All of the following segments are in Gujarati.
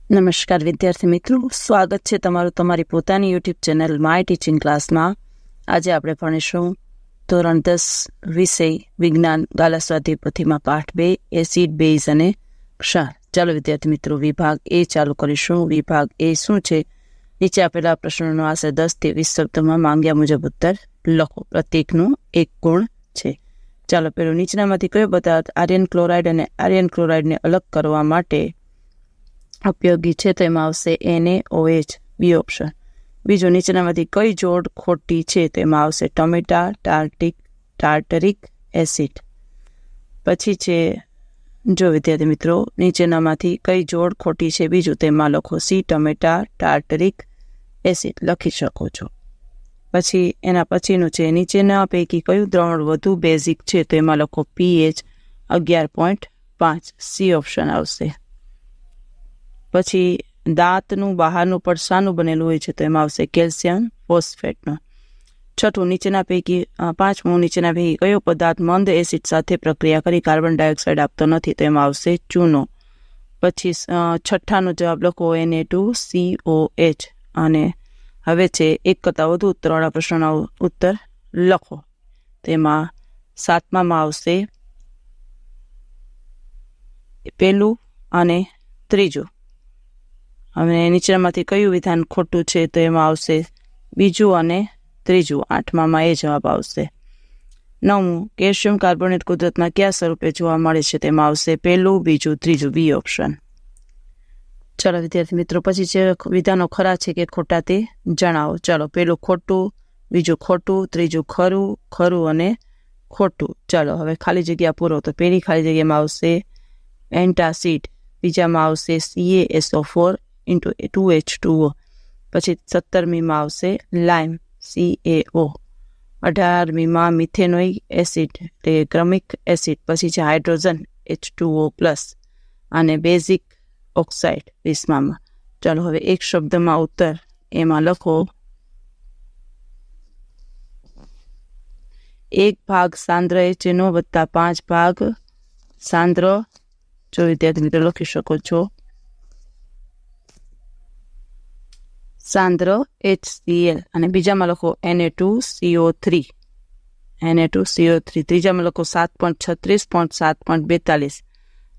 નમસ્કાર વિદ્યાર્થી મિત્રો, સ્વાગત છે તમારું તમારી પોતાની યુટ્યુબ ચેનલ માય ટીચિંગ ક્લાસમાં. આજે આપણે ભણીશું ધોરણ 10 વિષય વિજ્ઞાન ગાલા સ્વાધ્યાય પોથીમાં પાઠ 2 એસિડ, બેઝ અને ક્ષાર. ચાલો વિદ્યાર્થી મિત્રો, વિભાગ એ ચાલુ કરીશું. વિભાગ એ શું છે? નીચે આપેલા પ્રશ્નોનો આશરે 10 થી 20 શબ્દોમાં માંગ્યા મુજબ ઉત્તર લખો. પ્રત્યેકનું એક ગુણ છે. ચાલો, પેલું નીચેનામાંથી કયો પદાર્થ આર્યન ક્લોરાઇડ અને આર્યન ક્લોરાઇડને અલગ કરવા માટે ઉપયોગી છે? તો એમાં આવશે NaOH, બી ઓપ્શન. બીજું, નીચેનામાંથી કઈ જોડ ખોટી છે? તો એમાં આવશે ટમેટા ટાર્ટરિક એસિડ. પછી છે, જો વિદ્યાર્થી મિત્રો, નીચેનામાંથી કઈ જોડ ખોટી છે? બીજું, તેમાં લખો સી ટમેટા ટાર્ટરિક એસિડ લખી શકો છો. પછી એના પછીનું છે, નીચેના પૈકી કયું દ્રાવણ વધુ બેઝિક છે? તો એમાં લખો pH 11.5, સી ઓપ્શન આવશે. પછી દાંતનું બહારનું પડ શાનું બનેલું હોય છે? તો એમાં આવશે કેલ્શિયમ ફોસ્ફેટનું. છઠ્ઠું, નીચેના પૈકી પાંચમું, નીચેના પૈકી કયો પદાર્થ મંદ એસિડ સાથે પ્રક્રિયા કરી કાર્બન ડાયોક્સાઇડ આપતો નથી? તો એમાં આવશે ચૂનો. પછી છઠ્ઠાનો જવાબ લખો Na2COH. અને હવે છે, એક કરતાં વધુ ઉત્તરવાળા પ્રશ્નોના ઉત્તર લખો. તેમાં સાતમામાં આવશે પહેલું અને ત્રીજું. હવે નીચેનામાંથી કયું વિધાન ખોટું છે? તો એમાં આવશે બીજું અને ત્રીજું. આઠમામાં એ જવાબ આવશે. નવમું, કેલ્શિયમ કાર્બોનેટ કુદરતમાં કયા સ્વરૂપે જોવા મળે છે? તેમાં આવશે પહેલું, બીજું, ત્રીજું, બી ઓપ્શન. ચાલો વિદ્યાર્થી મિત્રો, પછી જે વિધાનો ખરા છે કે ખોટા તે જણાવો. ચાલો, પહેલું ખોટું, બીજું ખોટું, ત્રીજું ખરું, ખરું અને ખોટું. ચાલો હવે ખાલી જગ્યા પૂરો. તો પહેલી ખાલી જગ્યામાં આવશે એન્ટાસિડ, બીજામાં આવશે CaSO4 × 2H2O. પછી 17મીમાં આવશે લાઇમ, CaO. 18મીમાં મિથેનોઇક એસિડ એટલે ક્રમિક એસિડ. પછી છે હાઇડ્રોજન, H2O+, અને બેઝિક ઓક્સાઇડ 20માં. ચાલો હવે એક શબ્દમાં ઉત્તર એમાં લખો 1 ભાગ સાંદ્ર HNO વત્તા 5 ભાગ સાંદ્ર, જો વિદ્યાર્થી મિત્રો લખી શકો છો, સાંદ્ર HCl. અને બીજામાં લખો Na2CO3. ત્રીજામાં લખો 7.36, 7.42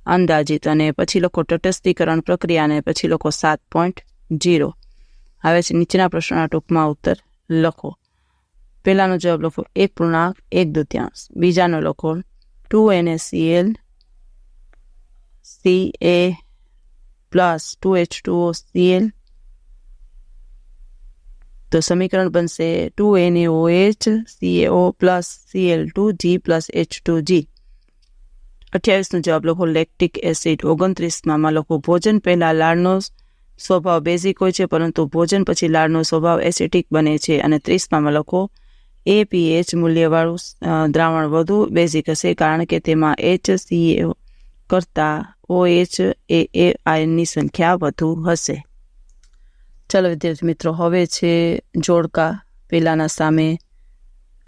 અંદાજિત. અને પછી લખો તટસ્થીકરણ પ્રક્રિયા, અને પછી લખો 7.0. હવે છે નીચેના પ્રશ્નોના ટૂંકમાં ઉત્તર લખો. પહેલાનો જવાબ લખો 1.1/2. બીજાનો લખો 2NaCl Ca + 2H2OCl. તો સમીકરણ બનશે 2NaOH CaO + Cl2G + H2G. 28નો જવાબ લખો લેક્ટિક એસિડ. 29માં લખો ભોજન પહેલાં લાળનો સ્વભાવ બેઝિક હોય છે, પરંતુ ભોજન પછી લાળનો સ્વભાવ એસિડિક બને છે. અને 30માં લખો pH મૂલ્યવાળું દ્રાવણ વધુ બેઝિક હશે, કારણ કે તેમાં HCl કરતાં OH આયનની સંખ્યા વધુ હશે. ચાલો વિદ્યાર્થી મિત્રો, હવે છે જોડકા. પહેલાના સામે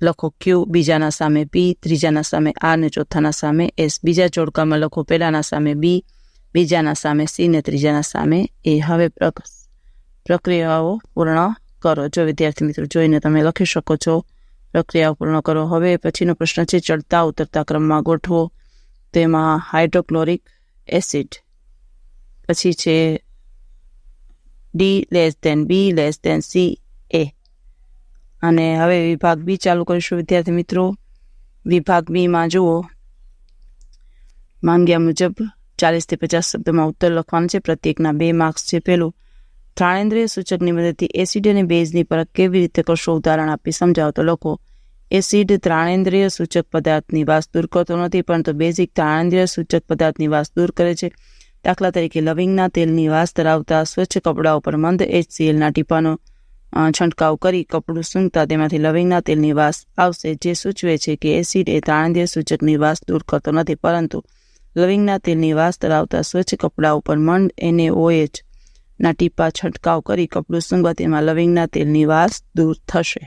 લખો Q, બીજાના સામે P, ત્રીજાના સામે R ને ચોથાના સામે S. બીજા જોડકામાં લખો પહેલાના સામે B, બીજાના સામે C ને ત્રીજાના સામે A. હવે પ્રક્રિયાઓ પૂર્ણ કરો. જો વિદ્યાર્થી મિત્રો જોઈને તમે લખી શકો છો. પ્રક્રિયાઓ પૂર્ણ કરો. હવે પછીનો પ્રશ્ન છે, ચડતા ઉતરતા ક્રમમાં ગોઠવો. તેમાં હાઇડ્રોક્લોરિક એસિડ, પછી છે D B C A. અને હવે વિભાગ બી ચાલુ કરીશું વિદ્યાર્થી મિત્રો. વિભાગ બીમાં જુઓ, માંગ્યા મુજબ 40 થી 50 શબ્દમાં ઉત્તર લખવાનો છે. પ્રત્યેકના 2 માર્ક્સ છે. પહેલું, ત્રાણેન્દ્રિય સૂચકની મદદથી એસિડ અને બેઝની પરખ કેવી રીતે કરશો? ઉદાહરણ આપી સમજાવો. તો લખો એસિડ ત્રાણેન્દ્રિય સૂચક પદાર્થની વાસ દૂર કરતો નથી, પરંતુ બેઝિક ત્રાણેન્દ્રિય સૂચક પદાર્થની વાસ દૂર કરે છે. દાખલા તરીકે લવિંગના તેલની વાસ ધરાવતા સ્વચ્છ કપડા ઉપર મંદ HClના ટીપાનો છંટકાવ કરી કપડું સૂંઘતા તેમાંથી લવિંગના તેલની વાસ આવશે, જે સૂચવે છે કે એસિડ એ ત્રાણેન્દ્રિય સૂચકની વાસ દૂર કરતો નથી, પરંતુ લવિંગના તેલની વાસ ધરાવતા સ્વચ્છ કપડા ઉપર મંદ NaOH ના ટીપા છંટકાવ કરી કપડું સૂંઘવા તેમાં લવિંગના તેલની વાસ દૂર થશે,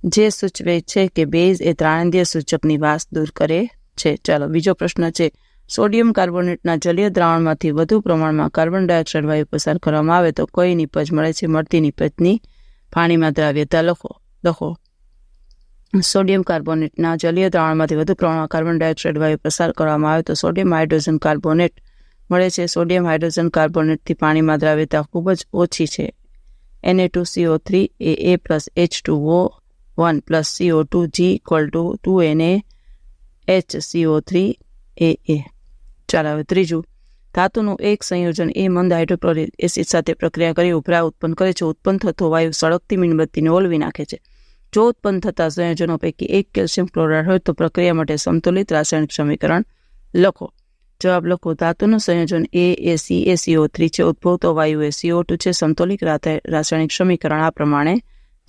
જે સૂચવે છે કે બેઝ એ ત્રાણેન્દ્રિય સૂચકની વાસ દૂર કરે છે. ચાલો બીજો પ્રશ્ન છે, સોડિયમ કાર્બોનેટના જલીય દ્રાવણમાંથી વધુ પ્રમાણમાં કાર્બન ડાયોક્સાઇડ વાયુ પસાર કરવામાં આવે તો કઈ નિપજ મળે છે? મળતી નિપજની પાણીમાં દ્રાવ્યતા લખો. સોડિયમ કાર્બોનેટના જલીય દ્રાવણમાંથી વધુ પ્રમાણમાં કાર્બન ડાયોક્સાઇડ વાયુ પસાર કરવામાં આવે તો સોડિયમ હાઇડ્રોજન કાર્બોનેટ મળે છે. સોડિયમ હાઇડ્રોજન કાર્બોનેટથી પાણીમાં દ્રાવ્યતા ખૂબ જ ઓછી છે. Na2CO3 AA plus H2O1 plus CO2 G equal to 2NaHCO3 AA. ચાલો હવે ત્રીજું, ધાતુનું એક સંયોજન એ મંદ હાઇડ્રોક્લોરિક એસિડ સાથે પ્રક્રિયા કરી ઉભરા ઉત્પન્ન કરે છે. ઉત્પન્ન થતો વાયુ સળગતી મીણબત્તીને ઓલવી નાખે છે. જો ઉત્પન્ન થતા સંયોજનો પૈકી એક કેલ્શિયમ ક્લોરાઇડ હોય તો પ્રક્રિયા માટે સંતુલિત રાસાયણિક સમીકરણ લખો. જવાબ લખો. ધાતુનું સંયોજન ACaCO3 છે. ઉદ્ભવતો વાયુ એ CO2 છે. સંતુલિત રાસાયણિક સમીકરણ આ પ્રમાણે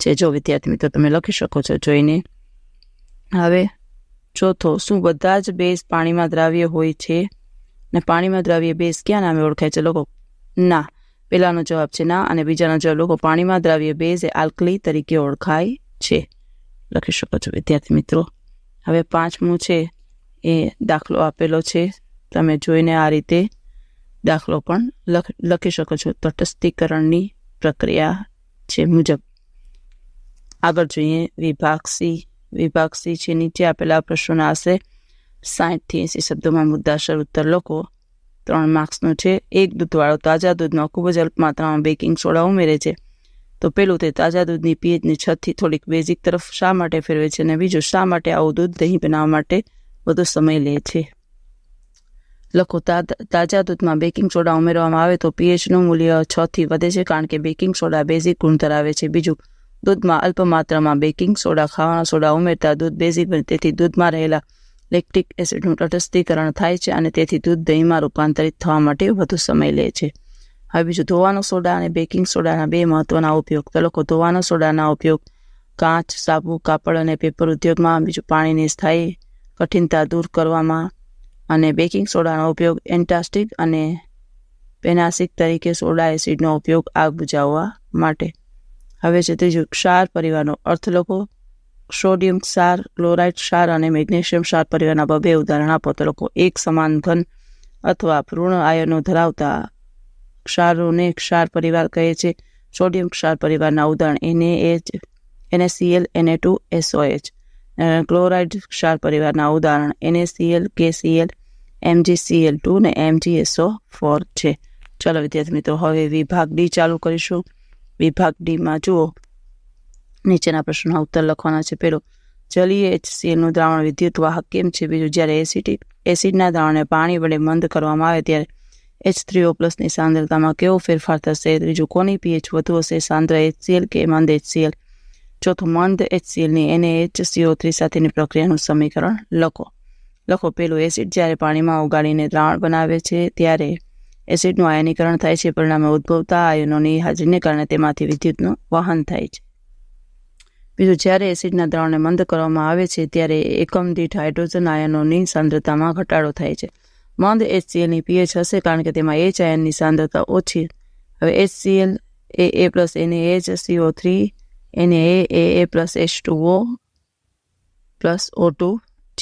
છે. જો વિદ્યાર્થી મિત્રો તમે લખી શકો છો જોઈને. હવે ચોથો, શું બધા જ બેઝ પાણીમાં દ્રાવ્ય હોય છે? ને પાણીમાં દ્રાવ્ય બેઝ ક્યાં નામે ઓળખાય છે? લોકો ના. પહેલાનો જવાબ છે ના અને બીજાનો જવાબ લોકો પાણીમાં દ્રાવ્ય બેઝ એ આલ્કલી તરીકે ઓળખાય છે. લખી શકો છો વિદ્યાર્થી મિત્રો. હવે પાંચમું છે એ દાખલો આપેલો છે. તમે જોઈને આ રીતે દાખલો પણ લખી શકો છો. તટસ્થીકરણની પ્રક્રિયા છે મુજબ. આગળ જોઈએ વિભાગ સી છે. નીચે આપેલા પ્રશ્નોના આશરે 60 થી 80 શબ્દોમાં મુદ્દાસર ઉત્તર લખો. 3 માર્ક્સનો છે. એક દૂધવાળો તાજા દૂધમાં ખૂબ જ અલ્પ માત્રામાં બેકિંગ સોડા ઉમેરે છે તો પેલું તે તાજા દૂધની પીએચની 6 થી થોડીક બેઝિક તરફ શા માટે ફેરવે છે? અને બીજું, શા માટે આવું દૂધ દહીં બનાવવા માટે વધુ સમય લે છે? લખો. તાજા દૂધમાં બેકિંગ સોડા ઉમેરવામાં આવે તો પીએચનું મૂલ્ય 6 થી વધે છે કારણ કે બેકિંગ સોડા બેઝિક ગુણ ધરાવે છે. બીજું, દૂધમાં અલ્પ માત્રામાં બેકિંગ સોડા ખાવાના સોડા ઉમેરતા દૂધ બેઝિક બને તેથી દૂધમાં રહેલા લેક્ટિક એસિડનું તટસ્થીકરણ થાય છે અને તેથી દૂધ દહીંમાં રૂપાંતરિત થવા માટે વધુ સમય લે છે. હવે બીજું, ધોવાનો સોડા અને બેકિંગ સોડાના 2 મહત્વના ઉપયોગ. તો લોકો ધોવાનો સોડાના ઉપયોગ કાચ, સાબુ, કાપડ અને પેપર ઉદ્યોગમાં. બીજું, પાણીની સ્થાયી કઠિનતા દૂર કરવામાં. અને બેકિંગ સોડાનો ઉપયોગ એન્ટાસ્ટિક અને પેનાસિક તરીકે સોડા એસિડનો ઉપયોગ આગ બુઝાવવા માટે. હવે છે ત્રીજું, ક્ષાર પરિવારનો અર્થ લખો. સોડિયમ ક્ષાર, ક્લોરાઇડ ક્ષાર અને મેગ્નેશિયમ ક્ષાર પરિવારના 2 ઉદાહરણ આપો. તો લોકો એક સમાન ઘન અથવા ઋણ આયનો ધરાવતા ક્ષારોને ક્ષાર પરિવાર કહે છે. સોડિયમ ક્ષાર પરિવારના ઉદાહરણ NaCl, Na2SOH. ક્લોરાઇડ ક્ષાર પરિવારના ઉદાહરણ NaCl, KCl, MgCl2 ને MgSO4 છે. ચાલો વિદ્યાર્થી મિત્રો, હવે વિભાગ ડી ચાલુ કરીશું. વિભાગ ડીમાં જુઓ, નીચેના પ્રશ્નોના ઉત્તર લખવાના છે. પેલો, જલીય HCl નું દ્રાવણ વિદ્યુત વાહક કેમ છે? બીજું, જ્યારે એસિડના દ્રાવણને પાણી વડે મંદ કરવામાં આવે ત્યારે H3O+ ની સાંદ્રતામાં કેવો ફેરફાર થશે? ત્રીજું, કોની pH વધુ હશે, સાંદ્ર HCl કે મંદ HCl? ચોથું, મંદ HCl ની NaHCO3 સાથેની પ્રક્રિયાનું સમીકરણ લખો. પેલું, એસિડ જ્યારે પાણીમાં ઓગાળીને દ્રાવણ બનાવે છે ત્યારે એસિડનું આયનીકરણ થાય છે. પરિણામે ઉદ્ભવતા આયનોની હાજરીને કારણે તેમાંથી વિદ્યુતનું વહન થાય છે. બીજું, જ્યારે એસિડના દ્રાવણને મંદ કરવામાં આવે છે ત્યારે એકમ દીઠ હાઇડ્રોજન આયનોની સાંદ્રતામાં ઘટાડો થાય છે. મંદ HCl ની pH હશે કારણ કે તેમાં H આયનની સાંદ્રતા ઓછી. હવે HCl AA plus NaHCO3 NaAA plus H2O plus O2G.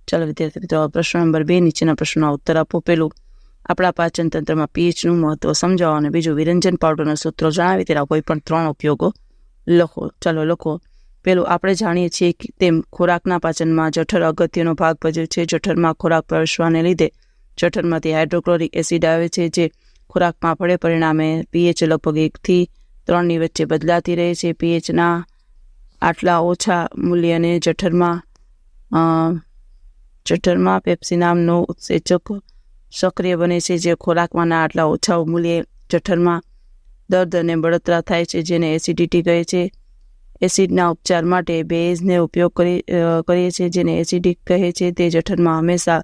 ચાલો વિદ્યાર્થી મિત્રો, પ્રશ્ન નંબર 2 નીચેના પ્રશ્નોના ઉત્તર આપો. પેલું, આપણા પાચન તંત્રમાં pHનું મહત્વ સમજાવો. અને બીજું, વિરંજન પાવડરના સૂત્રો જણાવી તેના કોઈ પણ 3 ઉપયોગો લખો. ચાલો લખો. પેલું, આપણે જાણીએ છીએ કે તેમ ખોરાકના પાચનમાં જઠર અગત્યનો ભાગ ભજવે છે. જઠરમાં ખોરાક પ્રવેશવાને લીધે જઠરમાંથી હાઇડ્રોક્લોરિક એસિડ આવે છે જે ખોરાકમાં પડે. પરિણામે pH લગભગ 1 થી 3 ની વચ્ચે બદલાતી રહે છે. pHના આટલા ઓછા મૂલ્યને જઠરમાં પેપ્સી નામનો ઉત્સેચક સક્રિય બને છે જે ખોરાકમાંના આટલા ઓછા મૂલ્યે જઠરમાં દર્દ અને બળતરા થાય છે જેને એસિડિટી કહે છે. એસિડના ઉપચાર માટે બેઝને ઉપયોગ કરીએ છીએ જેને એસિડિક કહે છે. તે જઠરમાં હંમેશા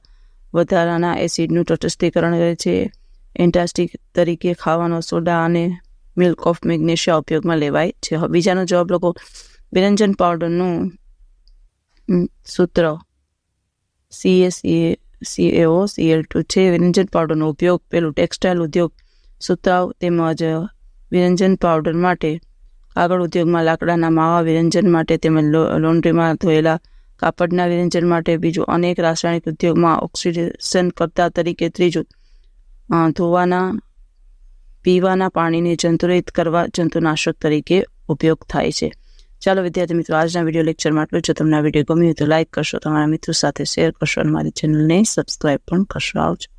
વધારાના એસિડનું તટસ્થીકરણ કરે છે. એન્ટાસ્ટિક તરીકે ખાવાનો સોડા અને મિલ્ક ઓફ મેગ્નેશિયા ઉપયોગમાં લેવાય છે. બીજાનો જવાબ લખો. વિરંજન પાવડરનું સૂત્ર CaCO Cl2 છે. વિરંજન પાવડરનો ઉપયોગ પેલું ટેક્સટાઇલ ઉદ્યોગ, સુતરાઉ તેમજ વિરંજન પાવડર માટે, કાગળ ઉદ્યોગમાં લાકડાના માવા વિરંજન માટે તેમજ લોન્ડ્રીમાં ધોયેલા કાપડના વિરેચન માટે બીજું, અનેક રાસાયણિક ઉદ્યોગમાં ઓક્સિડેશન કરતા તરીકે ત્રીજું, ધોવાના પીવાના પાણીને જંતુરહિત કરવા જંતુનાશક તરીકે ઉપયોગ થાય છે. ચાલો વિદ્યાર્થી મિત્રો, આજના વિડીયો લેક્ચરમાં આટલું. જો તમને આ વિડીયો ગમ્યો તો લાઇક કરશો, તમારા મિત્રો સાથે શેર કરશો અને મારી ચેનલને સબસ્ક્રાઈબ પણ કરશો. આવજો.